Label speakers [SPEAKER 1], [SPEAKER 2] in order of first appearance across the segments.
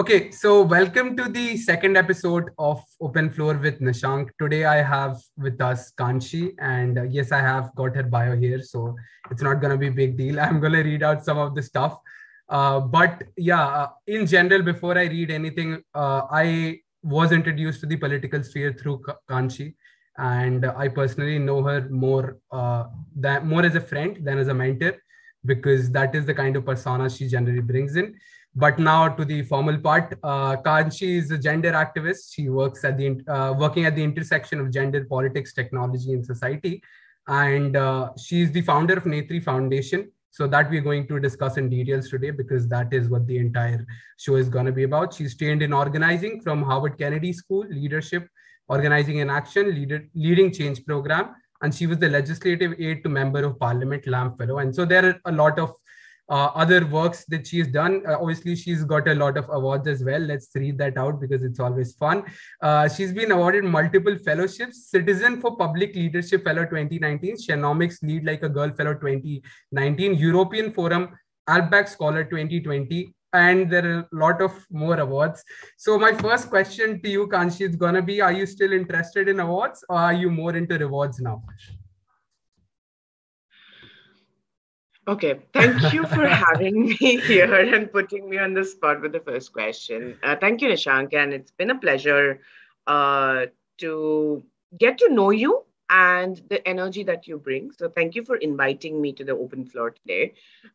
[SPEAKER 1] Okay, so welcome to the second episode of Open Floor with Nihshank. Today I have with us Kanksshi, and yes, I have got her bio here, so it's not going to be a big deal. I'm going to read out some of the stuff. But yeah, in general, before I read anything, I was introduced to the political sphere through Kanksshi, and I personally know her more as a friend than as a mentor, because that is the kind of persona she generally brings in. But now to the formal part. Kanksshi is a gender activist. She works at working at the intersection of gender, politics, technology, and society. And she's the founder of Netri Foundation. So that we're going to discuss in details today, because that is what the entire show is going to be about. She's trained in organizing from Harvard Kennedy School, leadership, organizing in action, leading change program. And she was the Legislative Aide to Member of Parliament, Lamb Fellow. And so there are a lot of other works that she's done. Obviously, she's got a lot of awards as well. Let's read that out because it's always fun. She's been awarded multiple fellowships: Citizen for Public Leadership Fellow 2019, Shenomics Lead Like a Girl Fellow 2019, European Forum Alpbach Scholar 2020, and there are a lot of more awards. So my first question to you, Kanksshi, is going to be, are you still interested in awards, or are you more into rewards now?
[SPEAKER 2] Okay, thank you for having me here and putting me on the spot with the first question. Thank you, Nihshank, and it's been a pleasure to get to know you and the energy that you bring. So thank you for inviting me to the open floor today.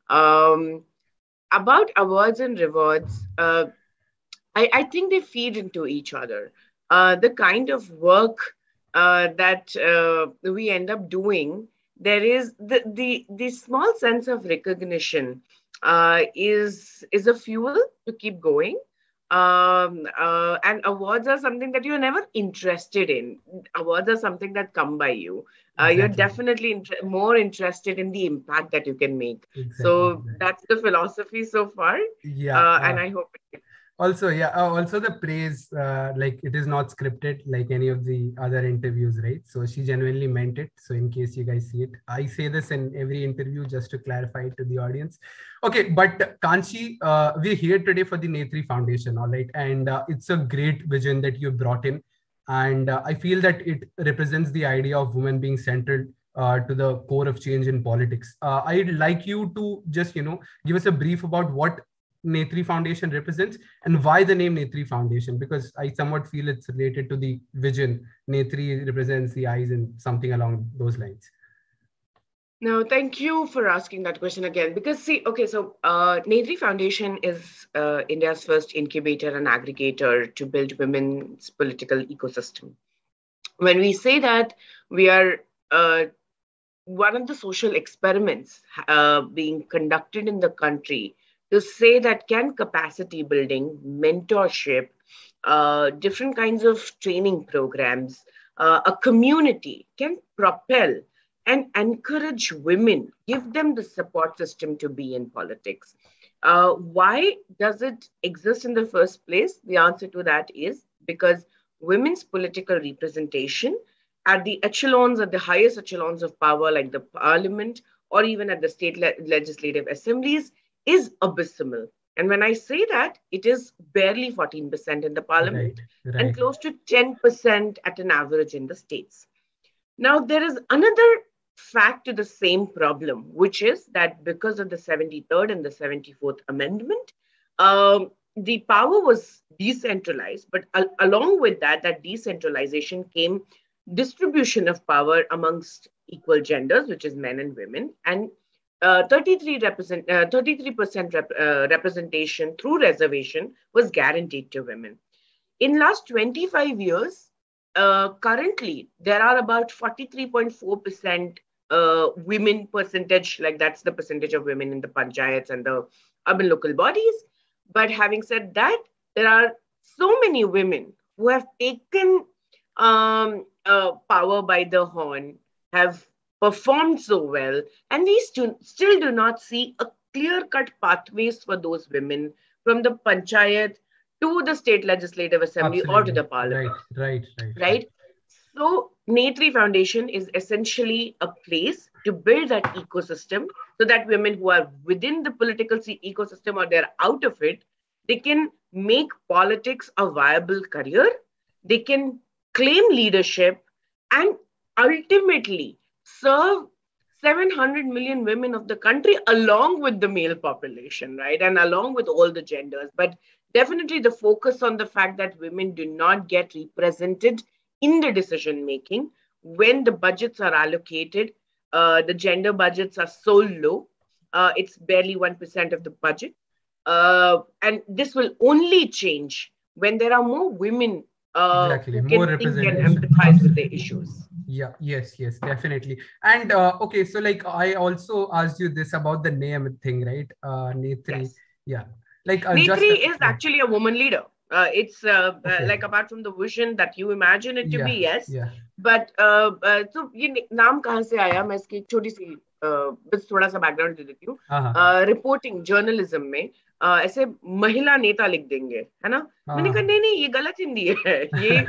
[SPEAKER 2] About awards and rewards, I think they feed into each other. The kind of work that we end up doing, there is the small sense of recognition is a fuel to keep going. And awards are something that you're never interested in. Awards are something that come by you. Exactly. You're definitely more interested in the impact that you can make. Exactly. So that's the philosophy so far.
[SPEAKER 1] Yeah.
[SPEAKER 2] And I hope it
[SPEAKER 1] also the praise, like it is not scripted like any of the other interviews, right? So she genuinely meant it. So in case you guys see it, I say this in every interview just to clarify it to the audience. Okay, but Kanksshi, we're here today for the Netri Foundation, all right? And it's a great vision that you brought in. And I feel that it represents the idea of women being central to the core of change in politics. I'd like you to just, give us a brief about what Netri Foundation represents and why the name Netri Foundation, because I somewhat feel it's related to the vision. Netri represents the eyes and something along those lines.
[SPEAKER 2] No, thank you for asking that question again. Because see, okay, so Netri Foundation is India's first incubator and aggregator to build women's political ecosystem. When we say that, we are one of the social experiments being conducted in the country to say that can capacity building, mentorship, different kinds of training programs, a community can propel and encourage women, give them the support system to be in politics. Why does it exist in the first place? The answer to that is because women's political representation at the echelons, at the highest echelons of power, like the parliament or even at the state legislative assemblies, is abysmal. And when I say that, it is barely 14% in the parliament right. And close to 10% at an average in the states. Now, there is another fact to the same problem, which is that because of the 73rd and the 74th Amendment, the power was decentralized. But along with that decentralization came distribution of power amongst equal genders, which is men and women, and 33% representation through reservation was guaranteed to women. In last 25 years, currently, there are about 43.4% women percentage, like that's the percentage of women in the panchayats and the urban local bodies. But having said that, there are so many women who have taken power by the horn, have performed so well, and we still do not see a clear-cut pathways for those women from the panchayat to the state legislative assembly Absolutely. Or to the parliament. Right. So Netri Foundation is essentially a place to build that ecosystem so that women who are within the political ecosystem or they're out of it, they can make politics a viable career. They can claim leadership and ultimately serve 700 million women of the country along with the male population, right? And along with all the genders. But definitely the focus on the fact that women do not get represented in the decision making when the budgets are allocated. The gender budgets are so low. It's barely 1% of the budget. And this will only change when there are more women
[SPEAKER 1] Exactly,
[SPEAKER 2] who
[SPEAKER 1] more
[SPEAKER 2] can think and
[SPEAKER 1] representation.
[SPEAKER 2] empathize with their issues.
[SPEAKER 1] Yeah, yes, definitely. And okay, so like I also asked you this about the name thing, right? Netri.
[SPEAKER 2] Yes.
[SPEAKER 1] Yeah. Like just
[SPEAKER 2] Netri is
[SPEAKER 1] yeah.
[SPEAKER 2] actually a woman leader. It's
[SPEAKER 1] Okay.
[SPEAKER 2] like apart from the vision that you imagine it to be,
[SPEAKER 1] Yeah,
[SPEAKER 2] yes.
[SPEAKER 1] yeah.
[SPEAKER 2] But तो ये नाम कहाँ से आया? मैं इसकी एक छोटी सी बस थोड़ा सा बैकग्राउंड दे देती हूँ. रिपोर्टिंग जर्नलिज्म में ऐसे महिला नेता लिख देंगे, है ना? मैंने कहा नहीं ये गलत हिंदी है. ये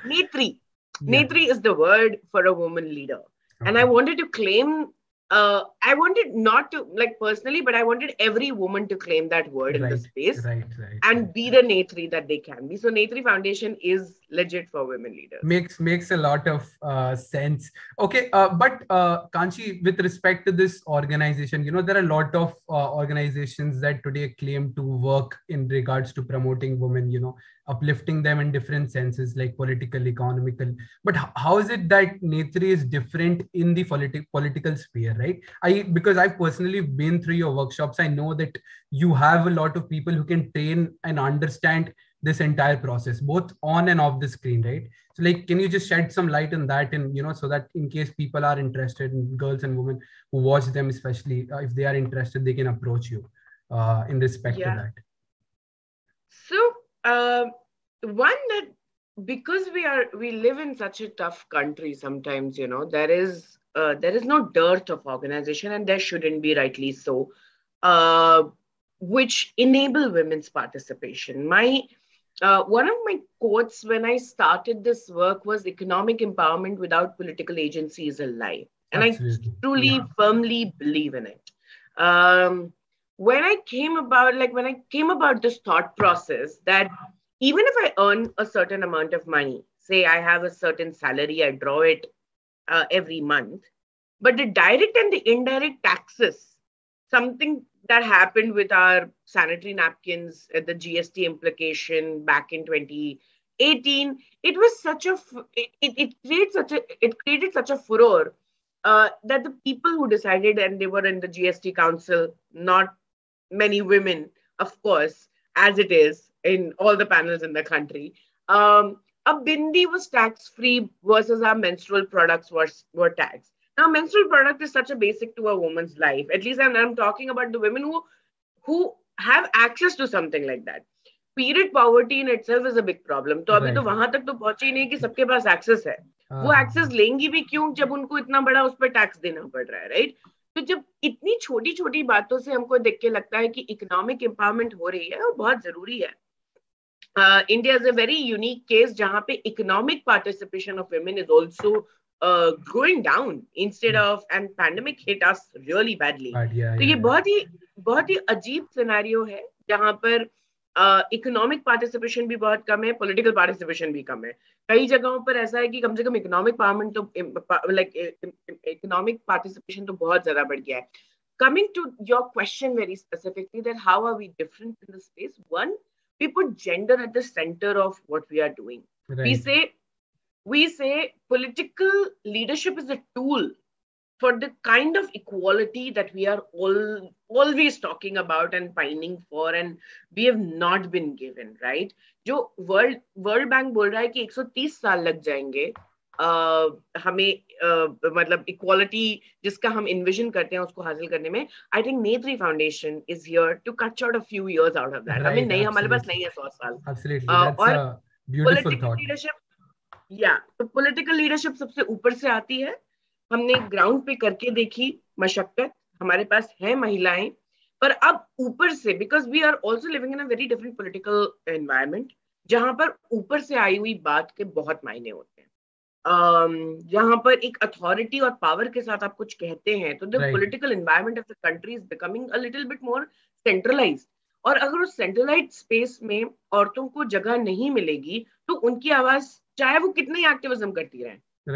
[SPEAKER 2] नेत्री.
[SPEAKER 1] Yeah.
[SPEAKER 2] Netri is the word for a woman leader. And I wanted to claim, I wanted not to, like personally, but I wanted every woman to claim that word in the space and be the Netri that they can be. So Netri Foundation is legit for women leaders.
[SPEAKER 1] Makes a lot of sense. Okay, but Kanksshi, with respect to this organization, you know, there are a lot of organizations that today claim to work in regards to promoting women, you know, uplifting them in different senses, like political, economical. But how is it that Netri is different in the political sphere, right? Because I've personally been through your workshops, I know that you have a lot of people who can train and understand this entire process, both on and off the screen, right? So like, can you just shed some light on that, and you know, so that in case people are interested, in girls and women who watch them, especially if they are interested, they can approach you in respect to that.
[SPEAKER 2] So one, that because we live in such a tough country sometimes, you know, there is no dearth of organization, and there shouldn't be, rightly so, which enable women's participation. One of my quotes when I started this work was, "Economic empowerment without political agency is a lie." And absolutely. I truly, firmly believe in it. When I came about this thought process that even if I earn a certain amount of money, say I have a certain salary, I draw it every month, but the direct and the indirect taxes, something that happened with our sanitary napkins, the GST implication back in 2018, it was it created such a furor that the people who decided, and they were in the GST council, not many women, of course, as it is in all the panels in the country. A bindi was tax-free versus our menstrual products were taxed. Now, menstrual product is such a basic to a woman's life. At least I'm talking about the women who have access to something like that. Period poverty in itself is a big problem. तो अभी तो वहां तक तो पहुंचे ही नहीं कि सबके पास access है. वो access लेंगी भी क्यों जब उनको इतना बड़ा उस पर टैक्स देना पड़ रहा है, राइट? तो जब इतनी छोटी छोटी बातों से हमको देख के लगता है कि इकोनॉमिक एम्पावरमेंट हो रही है, वो बहुत जरूरी है. India is a very unique case जहाँ पे economic participation of women is also going down instead of, and pandemic hit us really badly. तो ये बहुत ही अजीब सिनेरियो है जहाँ पर इकोनॉमिक पार्टिसिपेशन भी बहुत कम है, पॉलिटिकल पार्टिसिपेशन भी कम है. कई जगहों पर ऐसा है कि कम से कम इकोनॉमिक पावरमेंट तो लाइक इकोनॉमिक पार्टिसिपेशन तो बहुत ज्यादा बढ़ गया है. Coming to your question very specifically, that how are we different in the space? One, we put gender at the center of what we are doing. Right. We say political leadership is a tool for the kind of equality that we are always talking about and pining for, and we have not been given, right? जो World Bank बोल रहा है कि 130 साल लग जाएंगे हमें मतलब इक्वालिटी जिसका हम इन्विजन करते हैं उसको हासिल करने में. I think Netri foundation is here to cut short a few years out of that. हमें नहीं, हमारे पास नहीं है 100 साल. और पॉलिटिकल लीडरशिप, तो पॉलिटिकल लीडरशिप सबसे ऊपर से आती है. हमने ग्राउंड पे करके देखी मशक्कत, हमारे पास है महिलाएं, पर अब ऊपर से, because we are also living in a very different political environment, जहां पर ऊपर से आई हुई बात के बहुत मायने होते हैं. जहां पर एक अथॉरिटी और पावर के साथ आप कुछ कहते हैं तो the political environment of the country is becoming a little bit more centralised. और अगर उस सेंट्रलाइज्ड स्पेस में औरतों को जगह नहीं मिलेगी तो उनकी आवाज चाहे वो कितना ही एक्टिविज्म करती रहे,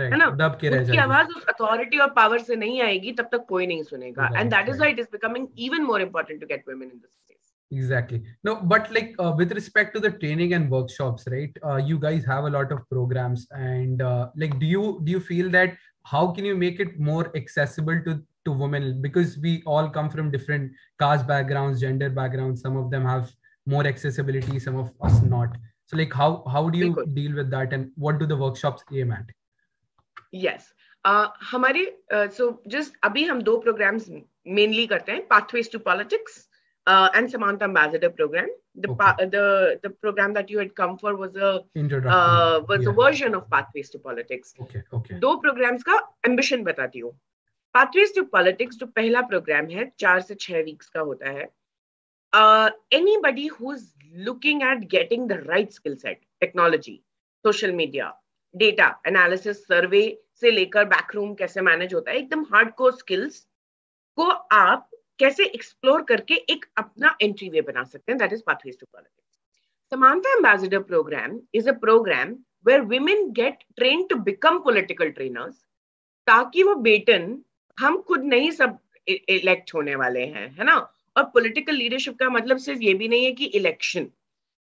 [SPEAKER 2] है ना,
[SPEAKER 1] दब के रह
[SPEAKER 2] उनकी
[SPEAKER 1] जाएगी।
[SPEAKER 2] आवाज उस अथॉरिटी और पावर से नहीं आएगी तब तक कोई नहीं सुनेगा. And that is
[SPEAKER 1] Right.
[SPEAKER 2] Why it is becoming even more important to get women in this space.
[SPEAKER 1] Exactly. No, but like with respect to the training and workshops, right? You guys have a lot of programs, and like, do you feel that how can you make it more accessible to women? Because we all come from different caste backgrounds, gender backgrounds. Some of them have more accessibility, some of us not. So like, how do you
[SPEAKER 2] बिल्कुल.
[SPEAKER 1] deal with that, and what do the workshops aim at?
[SPEAKER 2] Yes. हमारे so just अभी हम 2 programmes mainly करते हैं, pathways to politics and Samantha Ambassador program.
[SPEAKER 1] Okay.
[SPEAKER 2] The program that you had come for was a
[SPEAKER 1] Introductory.
[SPEAKER 2] a version of Pathways to Politics.
[SPEAKER 1] Okay.
[SPEAKER 2] 2 programmes का ambition बताती हूँ. Pathways to Politics जो पहला programme है 4 से 6 weeks का होता है. Anybody who's looking at getting the right skill set, technology, social media, data analysis, survey से लेकर बैकरूम कैसे मैनेज होता है, एकदम हार्डकोर स्किल्स को आप कैसे एक्सप्लोर करके एक अपना एंट्री वे बना सकते हैं. That is pathways to politics. Samantha Ambassador program is a program where women get trained to become political trainers, ताकि वो बेटन हम खुद नहीं सब इलेक्ट होने वाले हैं, है ना. और पॉलिटिकल लीडरशिप का मतलब सिर्फ ये भी नहीं है कि इलेक्शन.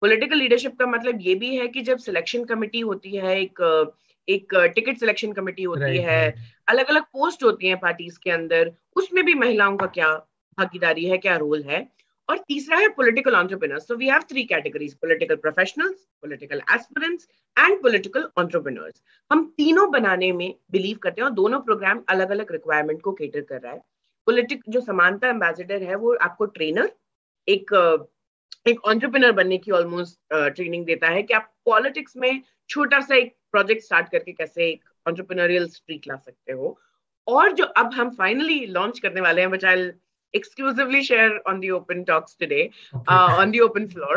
[SPEAKER 2] पॉलिटिकल लीडरशिप का मतलब ये भी है कि जब सिलेक्शन कमेटी होती है, एक टिकट सिलेक्शन कमेटी होती है, अलग अलग पोस्ट होती हैं पार्टीज के अंदर, उसमें भी महिलाओं का क्या भागीदारी है, क्या रोल है. और तीसरा है political entrepreneurs. So we have 3 categories, political professionals, political aspirants and political entrepreneurs. हम तीनों बनाने में बिलीव करते हैं और दोनों प्रोग्राम अलग अलग रिक्वायरमेंट को केटर कर रहा है. जो समानता एम्बेसडर है वो आपको ट्रेनर, एक एंटरप्रेन्योर बनने की ऑलमोस्ट ट्रेनिंग देता है कि आप पॉलिटिक्स में छोटा सा एक प्रोजेक्ट स्टार्ट करके कैसे एक एंटरप्रेन्योरियल स्ट्रीक ला सकते हो. और जो अब हम फाइनली लॉन्च करने वाले हैं, which I exclusively share on the open talks today, on the open floor,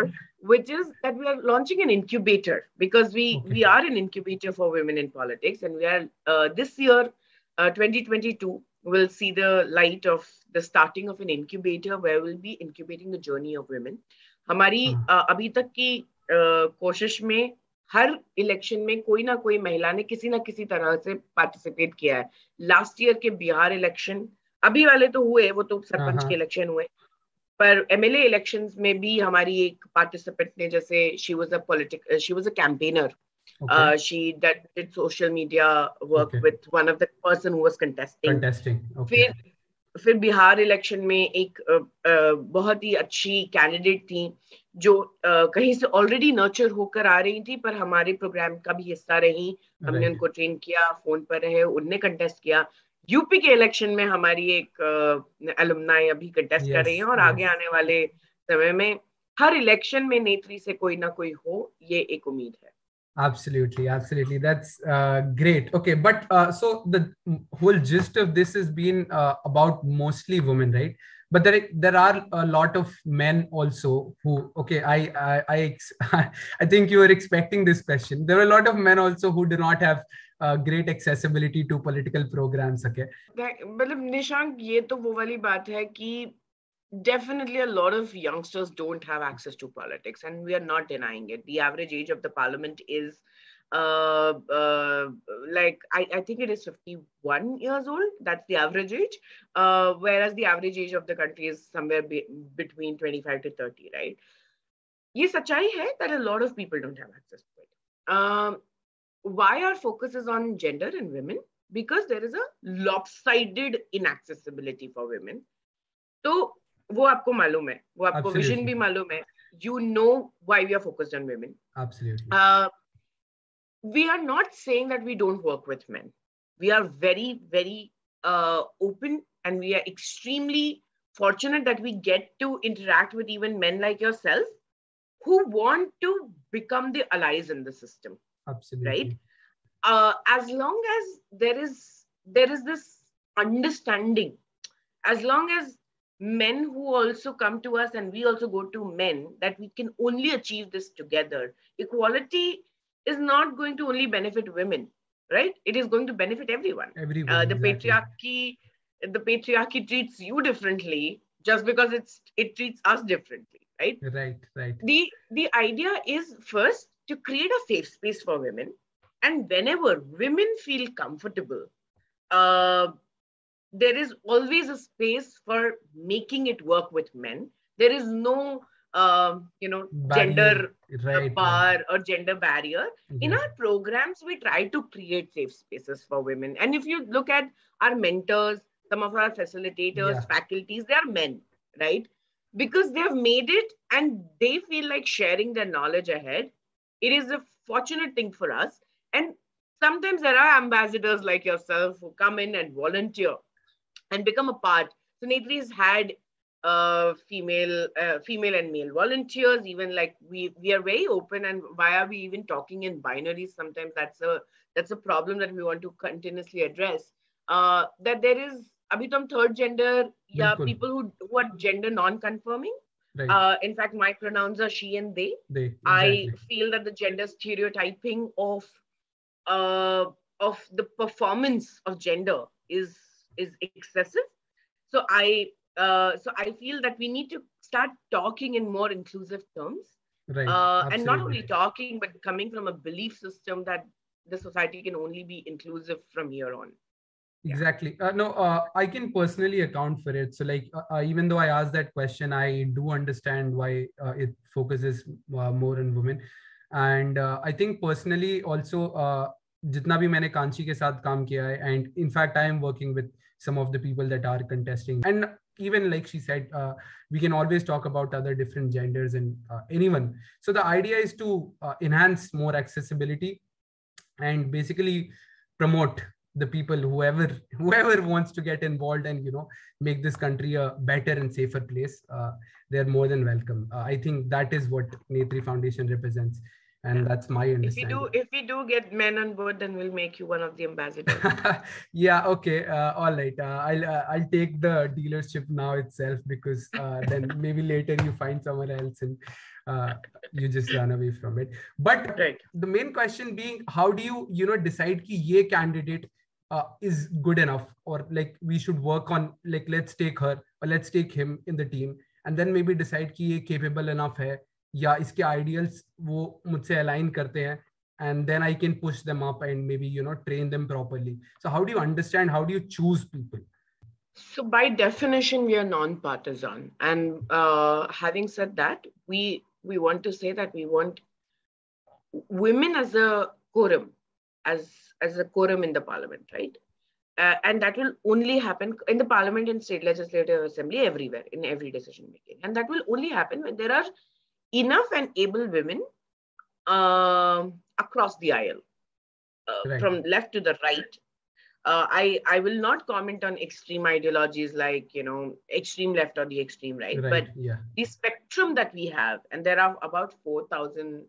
[SPEAKER 2] which is that we are launching an incubator, because we are an incubator for women in politics, and we are this year 2022 will see the light of the starting of an incubator where we'll be incubating the journey of women. हमारी अभी तक की कोशिश में हर election में कोई ना कोई महिला ने किसी ना किसी तरह से पार्टिसिपेट किया है. लास्ट ईयर के बिहार इलेक्शन, अभी वाले तो हुए, वो तो सरपंच के इलेक्शन हुए, पर एमएलए इलेक्शंस में भी हमारी एक पार्टिसिपेंट ने, जैसे she was a campaigner, she did social media work with one of the person who was contesting. फिर बिहार इलेक्शन में एक बहुत ही अच्छी कैंडिडेट थी जो कहीं से ऑलरेडी नर्चर होकर आ रही थी, पर हमारे प्रोग्राम का भी हिस्सा रही. हमने उनको ट्रेन किया, फोन पर रहे, उनने कंटेस्ट किया. यूपी के इलेक्शन में हमारी एक एलुमनाई अभी कंटेस्ट कर रही है, और आगे आने वाले समय में हर इलेक्शन में नेत्री से कोई ना कोई हो, ये एक उम्मीद है.
[SPEAKER 1] Absolutely. That's great. Okay, but so the whole gist of this has been about mostly women, right? But there are a lot of men also who, okay, I think you were expecting this question. There are a lot of men also who do not have great accessibility to political programs. Okay.
[SPEAKER 2] मतलब निशांक, ये तो वो वाली बात है कि definitely a lot of youngsters don't have access to politics, and we are not denying it. The average age of the parliament is like I think it is 51 years old. That's the average age, whereas the average age of the country is somewhere between 25 to 30, right? ये सच्चाई है that a lot of people don't have access to it. Why our focus is on gender and women? Because there is a lopsided inaccessibility for women. तो वो आपको मालूम है, वो आपको विजन भी मालूम है. You know why we are focused on women.
[SPEAKER 1] Absolutely.
[SPEAKER 2] We are not saying that we don't work with men. We are very, very open, and we are extremely fortunate that we get to interact with even men like yourself who want to become the allies in the system.
[SPEAKER 1] Absolutely.
[SPEAKER 2] Right? As long as there is this understanding, as long as men who also come to us and we also go to men, that we can only achieve this together. Equality is not going to only benefit women, right? It is going to benefit everyone.
[SPEAKER 1] Everyone.
[SPEAKER 2] The patriarchy treats you differently just because it treats us differently. right?
[SPEAKER 1] Right.
[SPEAKER 2] The idea is first to create a safe space for women, and whenever women feel comfortable, uh, there is always a space for making it work with men. There is no,
[SPEAKER 1] Barrier.
[SPEAKER 2] gender
[SPEAKER 1] Right.
[SPEAKER 2] bar or gender barrier. In
[SPEAKER 1] Yeah.
[SPEAKER 2] our programs, we try to create safe spaces for women. And if you look at our mentors, some of our facilitators,
[SPEAKER 1] Yeah.
[SPEAKER 2] faculties, they are men, right? Because they have made it and they feel like sharing their knowledge ahead. It is a fortunate thing for us. And sometimes there are ambassadors like yourself who come in and volunteer and become a part. So Netri has had female and male volunteers. Even like we are very open. And why are we even talking in binaries? Sometimes that's a problem that we want to continuously address. That there is abhi to hum third gender, yeah,
[SPEAKER 1] Bilkul.
[SPEAKER 2] people who are gender non-conforming.
[SPEAKER 1] Right.
[SPEAKER 2] In fact, my pronouns are she and they.
[SPEAKER 1] They.
[SPEAKER 2] I
[SPEAKER 1] Exactly.
[SPEAKER 2] feel that the gender stereotyping uh, of the performance of gender is excessive. So I feel that we need to start talking in more inclusive terms,
[SPEAKER 1] Right.
[SPEAKER 2] and not
[SPEAKER 1] Absolutely.
[SPEAKER 2] only talking but coming from a belief system that the society can only be inclusive from here on. Yeah.
[SPEAKER 1] Exactly. No, I can personally account for it. So, like, even though I asked that question, I do understand why it focuses more on women. And I think personally also, जितना भी मैंने कांची के साथ काम किया है, and in fact, I am working with some of the people that are contesting. And even like she said, we can always talk about other different genders and anyone. So the idea is to enhance more accessibility and basically promote the people, whoever wants to get involved and make this country a better and safer place. They're more than welcome. I think that is what Netri Foundation represents, and
[SPEAKER 2] Yeah.
[SPEAKER 1] that's my understanding.
[SPEAKER 2] If we do get men on board, then we'll make you one of the ambassadors.
[SPEAKER 1] Yeah, okay, all right. I'll take the dealership now itself, because then maybe later you find someone else and uh, you just run away from it. But
[SPEAKER 2] Right.
[SPEAKER 1] the main question being, how do you decide ki ye candidate is good enough, or like we should work on, like, let's take her or let's take him in the team, and then maybe decide कि ये capable enough है, या इसके ideals वो मुझसे align करते हैं, and then I can push them up and maybe train them properly. So how do you understand, how do you choose people?
[SPEAKER 2] So by definition, we are non-partisan. And having said that, we want to say that we want women as a quorum, as a quorum in the parliament, right? And that will only happen in the parliament and state legislative assembly, everywhere, in every decision making. And that will only happen when there are enough and able women across the aisle,
[SPEAKER 1] Right.
[SPEAKER 2] from left to the right. I will not comment on extreme ideologies like extreme left or the extreme right,
[SPEAKER 1] Right.
[SPEAKER 2] but
[SPEAKER 1] Yeah.
[SPEAKER 2] the spectrum that we have, and there are about 4,000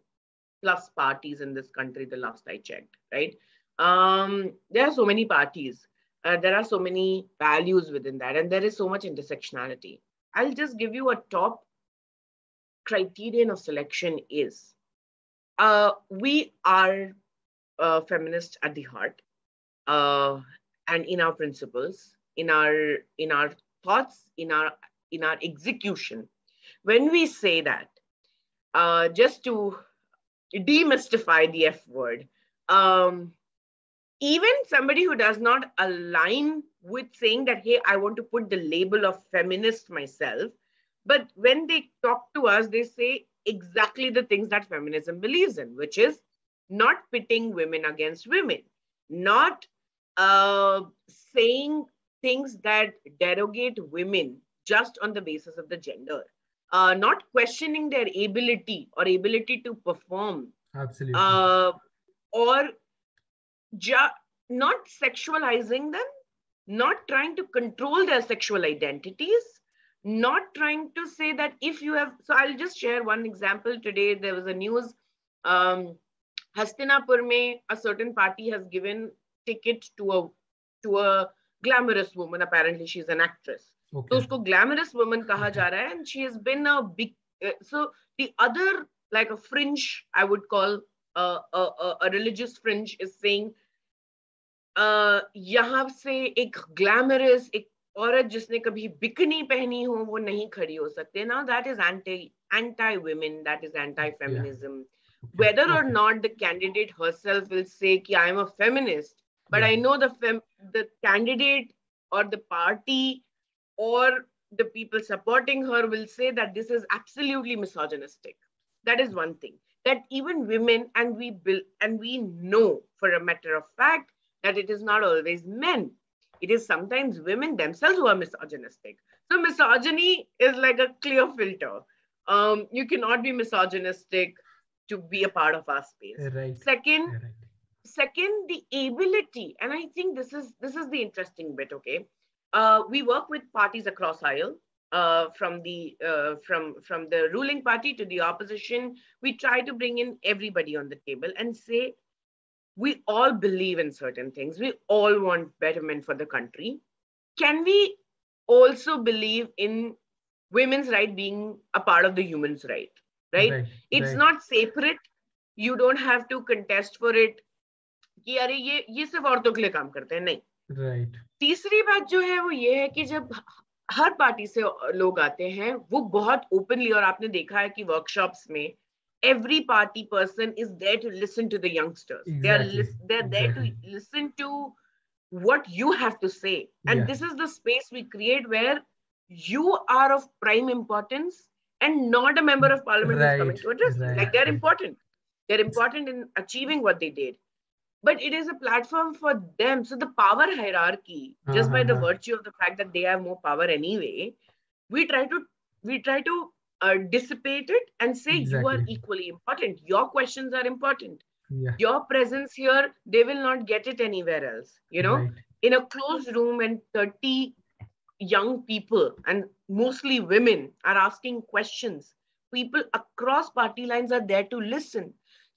[SPEAKER 2] plus parties in this country. The last I checked, right? There are so many parties. There are so many values within that, and there is so much intersectionality. I'll just give you a top criterion of selection is we are feminists at the heart, and in our principles, in our thoughts, in our execution. When we say that, just to demystify the F word, even somebody who does not align with saying that, hey, I want to put the label of feminist myself, but when they talk to us, they say exactly the things that feminism believes in, which is not pitting women against women, not saying things that derogate women just on the basis of the gender, not questioning their ability or ability to perform,
[SPEAKER 1] Absolutely.
[SPEAKER 2] or not sexualizing them, not trying to control their sexual identities, not trying to say that if you have. So I'll just share one example. Today there was a news. Hastinapur mein, a certain party has given ticket to a glamorous woman. Apparently, she's an actress.
[SPEAKER 1] Okay.
[SPEAKER 2] So usko glamorous woman kaha ja raha hai, and she has been a big. So the other, like a fringe, I would call a religious fringe, is saying यहाँ से एक glamorous, एक औरत जिसने कभी bikini पहनी हो वो नहीं खड़ी हो सकते. Now that is anti-women, that is anti-feminism.
[SPEAKER 1] Okay.
[SPEAKER 2] Whether or
[SPEAKER 1] Okay.
[SPEAKER 2] not the candidate herself will say कि I am a feminist, but
[SPEAKER 1] Yeah.
[SPEAKER 2] I know the candidate or the party or the people supporting her will say that this is absolutely misogynistic. That is one thing. That even women, and we know for a matter of fact that it is not always men. It is sometimes women themselves who are misogynistic. So misogyny is like a clear filter. You cannot be misogynistic to be a part of our space.
[SPEAKER 1] Right.
[SPEAKER 2] Second,
[SPEAKER 1] Right.
[SPEAKER 2] second, the ability, and I think this is the interesting bit. Okay, we work with parties across aisle, from the ruling party to the opposition. We try to bring in everybody on the table and say we all believe in certain things. We all want betterment for the country. Can we also believe in women's right being a part of the human's right? Right?
[SPEAKER 1] Right.
[SPEAKER 2] It's
[SPEAKER 1] Right.
[SPEAKER 2] not separate. You don't have to contest for it. कि अरे ये सिर्फ औरतों के लिए काम करते हैं, नहीं.
[SPEAKER 1] Right.
[SPEAKER 2] तीसरी बात जो है वो ये है कि जब हर पार्टी से लोग आते हैं वो बहुत ओपनली, और आपने देखा है कि वर्कशॉप्स में every party person is there to listen to the youngsters.
[SPEAKER 1] Exactly.
[SPEAKER 2] They're there to
[SPEAKER 1] Exactly.
[SPEAKER 2] listen to what you have to say, and
[SPEAKER 1] Yeah.
[SPEAKER 2] this is the space we create where you are of prime importance and not a member of parliament who's
[SPEAKER 1] Right.
[SPEAKER 2] coming to address you.
[SPEAKER 1] Right.
[SPEAKER 2] Like they're important in achieving what they did, but it is a platform for them. So the power hierarchy, just by the
[SPEAKER 1] Uh-huh.
[SPEAKER 2] virtue of the fact that they have more power anyway, we try to dissipate it and say you are
[SPEAKER 1] Exactly.
[SPEAKER 2] equally important. Your questions are important.
[SPEAKER 1] Yeah.
[SPEAKER 2] Your presence here, they will not get it anywhere else.
[SPEAKER 1] Right.
[SPEAKER 2] In a closed room and 30 young people and mostly women are asking questions. People across party lines are there to listen.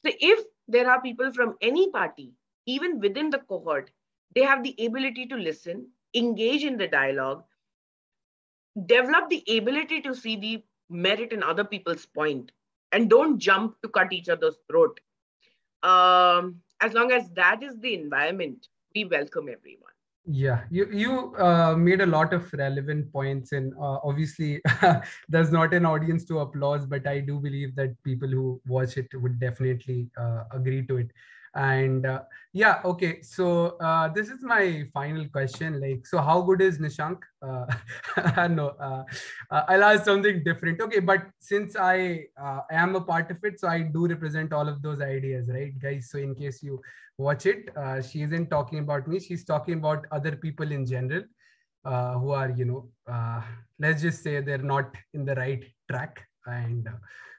[SPEAKER 2] So if there are people from any party, even within the cohort, they have the ability to listen, engage in the dialogue, develop the ability to see the merit in other people's point, and don't jump to cut each other's throat. As long as that is the environment, we welcome everyone.
[SPEAKER 1] Yeah, you made a lot of relevant points, and obviously there's not an audience to applause, but I do believe that people who watch it would definitely agree to it. And yeah, okay, so this is my final question. Like, so how good is Nishank? No, I'll ask something different. Okay, but since I am a part of it, so I do represent all of those ideas, right, guys? So in case you watch it, she isn't talking about me, she's talking about other people in general, who are, let's just say they're not in the right track, and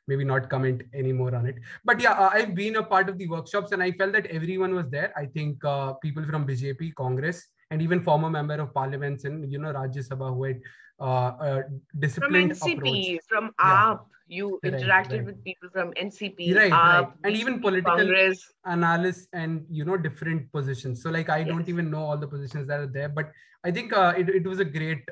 [SPEAKER 1] maybe not comment anymore on it. But yeah, I've been a part of the workshops and I felt that everyone was there. I think people from BJP, Congress, and even former member of parliaments and Rajya Sabha who had a
[SPEAKER 2] From
[SPEAKER 1] disciplined approach.
[SPEAKER 2] NCP, from
[SPEAKER 1] Yeah,
[SPEAKER 2] AAP, you
[SPEAKER 1] right,
[SPEAKER 2] interacted
[SPEAKER 1] right.
[SPEAKER 2] with people from NCP,
[SPEAKER 1] Right, right.
[SPEAKER 2] AAP,
[SPEAKER 1] And even
[SPEAKER 2] BJP,
[SPEAKER 1] political
[SPEAKER 2] Congress.
[SPEAKER 1] analysis and different positions. So like I don't
[SPEAKER 2] Yes.
[SPEAKER 1] even know all the positions that are there, but I think it was a great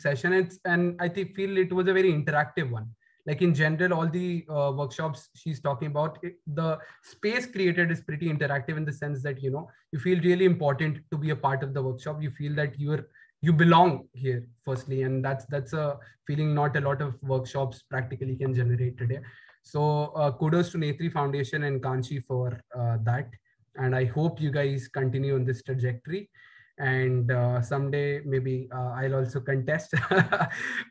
[SPEAKER 1] session. And I think feel it was a very interactive one. Like in general, all the workshops she's talking about, the space created is pretty interactive in the sense that you feel really important to be a part of the workshop. You feel that you belong here firstly, and that's a feeling not a lot of workshops practically can generate today. So kudos to Netri Foundation and Kanksshi for that. And I hope you guys continue on this trajectory. And someday maybe I'll also contest.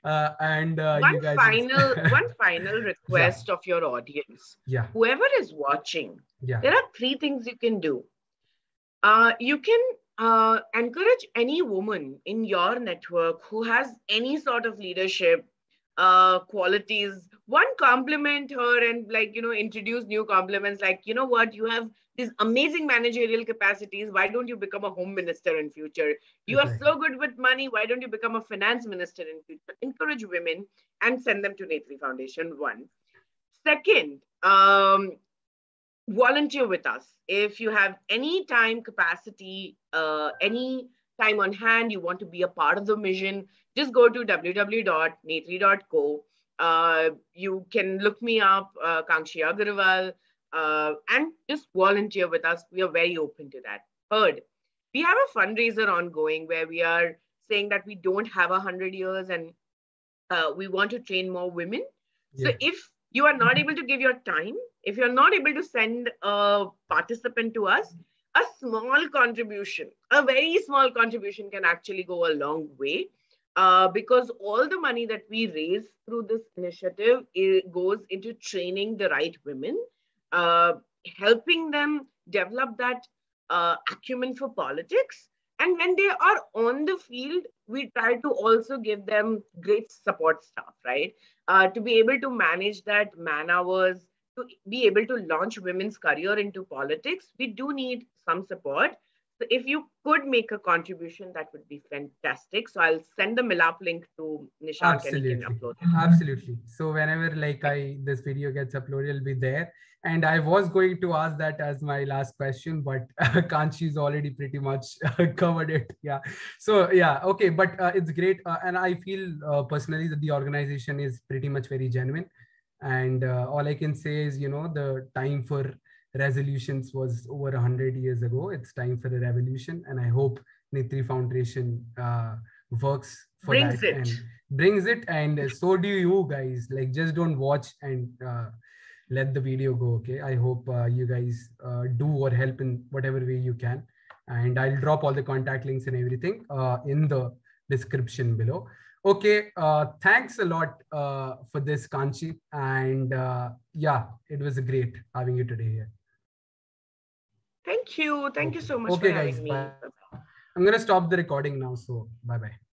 [SPEAKER 1] And
[SPEAKER 2] One
[SPEAKER 1] you guys
[SPEAKER 2] final,
[SPEAKER 1] will.
[SPEAKER 2] one final
[SPEAKER 1] Yeah,
[SPEAKER 2] request of your audience.
[SPEAKER 1] yeah,
[SPEAKER 2] Whoever is watching,
[SPEAKER 1] yeah.
[SPEAKER 2] there are three things you can do. You can encourage any woman in your network who has any sort of leadership qualities. One, compliment her and introduce new compliments. Like, you know what, you have these amazing managerial capacities. Why don't you become a home minister in future? You are
[SPEAKER 1] Right.
[SPEAKER 2] so good with money. Why don't you become a finance minister in future? Encourage women and send them to Netri Foundation. One. Second, volunteer with us. If you have any time capacity, any time on hand, you want to be a part of the mission, just go to www.netri.co. You can look me up, Kanksshi Agarwal, and just volunteer with us. We are very open to that. Third, we have a fundraiser ongoing where we are saying that we don't have 100 years and we want to train more women. So if you are not able to give your time, if you're not able to send a participant to us, a small contribution, a very small contribution can actually go a long way. Because all the money that we raise through this initiative goes into training the right women, helping them develop that acumen for politics. And when they are on the field, we try to also give them great support staff, right? To be able to manage that man hours, to be able to launch women's career into politics, we do need some support. So if you could make a contribution, that would be fantastic. So I'll send the Milap link to Nihshank and he can upload it.
[SPEAKER 1] Absolutely. So whenever this video gets uploaded, it'll be there. And I was going to ask that as my last question, but Kankshi's already pretty much covered it. Yeah. So yeah, okay. But it's great. And I feel personally that the organization is pretty much very genuine. And all I can say is, the time for resolutions was over 100 years ago. It's time for a revolution. And I hope Netri Foundation works for that and brings it. And so do you guys. Like, just don't watch and let the video go. Okay. I hope you guys do or help in whatever way you can. And I'll drop all the contact links and everything in the description below. Okay, thanks a lot for this, Kanksshi. And yeah, it was great having you today here.
[SPEAKER 2] Thank you. Thank you so much
[SPEAKER 1] for
[SPEAKER 2] having me.
[SPEAKER 1] Bye. I'm going to stop the recording now. So bye-bye.